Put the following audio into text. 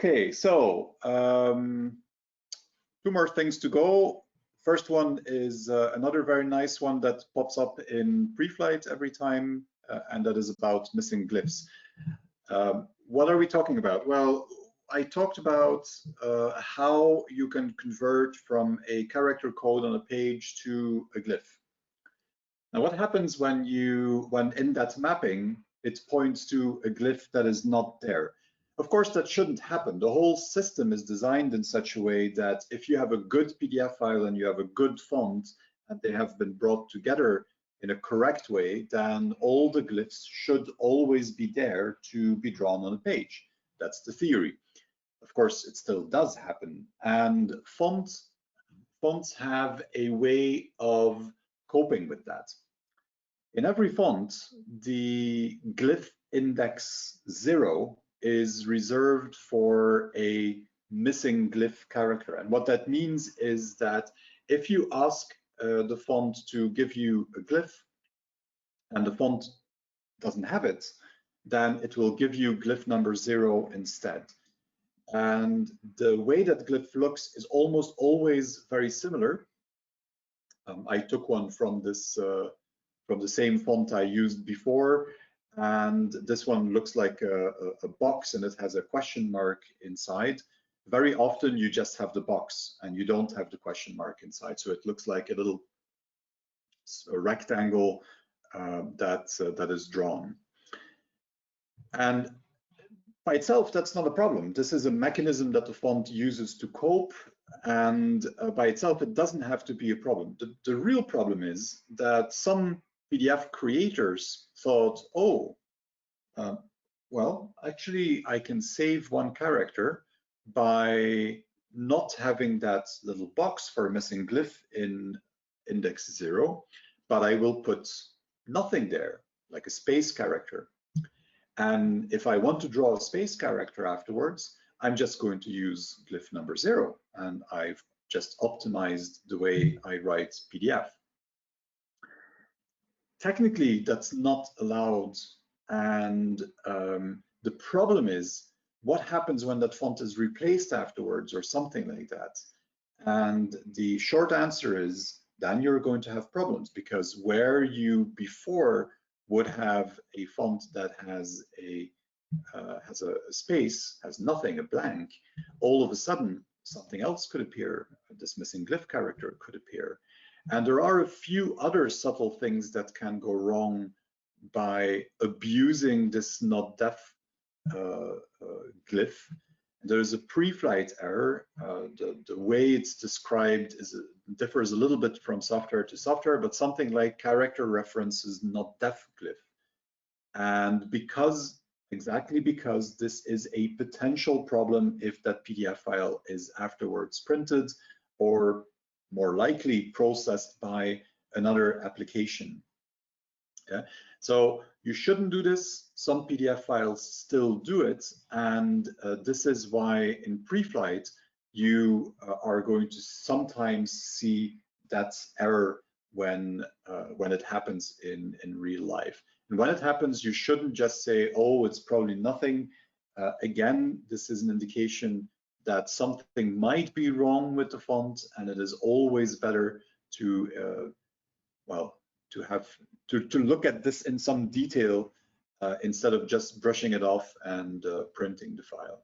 Okay, so 2 more things to go. First one is another very nice one that pops up in pre-flight every time, and that is about missing glyphs. What are we talking about? Well, I talked about how you can convert from a character code on a page to a glyph. Now, what happens when in that mapping, it points to a glyph that is not there? Of course, that shouldn't happen. The whole system is designed in such a way that if you have a good PDF file and you have a good font and they have been brought together in a correct way, then all the glyphs should always be there to be drawn on a page. That's the theory. Of course, it still does happen. And fonts have a way of coping with that. In every font, the glyph index 0 is reserved for a missing glyph character. And what that means is that if you ask the font to give you a glyph and the font doesn't have it, then it will give you glyph number 0 instead. And the way that glyph looks is almost always very similar. I took one from this from the same font I used before, and this one looks like a box and it has a question mark inside. Very often you just have the box and you don't have the question mark inside, so it looks like a little rectangle that is drawn. And by itself, that's not a problem. This is a mechanism that the font uses to cope, and by itself, it doesn't have to be a problem. The real problem is that some PDF creators thought, oh, well, actually, I can save one character by not having that little box for a missing glyph in index 0, but I will put nothing there, like a space character. And if I want to draw a space character afterwards, I'm just going to use glyph number 0, and I've just optimized the way I write PDF. Technically, that's not allowed, and the problem is what happens when that font is replaced afterwards or something like that. And the short answer is then you're going to have problems, because where you before would have a font that has a space, has nothing, a blank, all of a sudden something else could appear. This missing glyph character could appear. And there are a few other subtle things that can go wrong by abusing this not def glyph. There's a pre-flight error. The way it's described differs a little bit from software to software, but something like character references not def glyph. And exactly because this is a potential problem if that PDF file is afterwards printed or more likely processed by another application. Yeah. So you shouldn't do this. Some PDF files still do it, and this is why in pre-flight you are going to sometimes see that error when it happens in real life. And when it happens, you shouldn't just say, "Oh, it's probably nothing." Again, this is an indication that something might be wrong with the font, and it is always better to to look at this in some detail instead of just brushing it off and printing the file.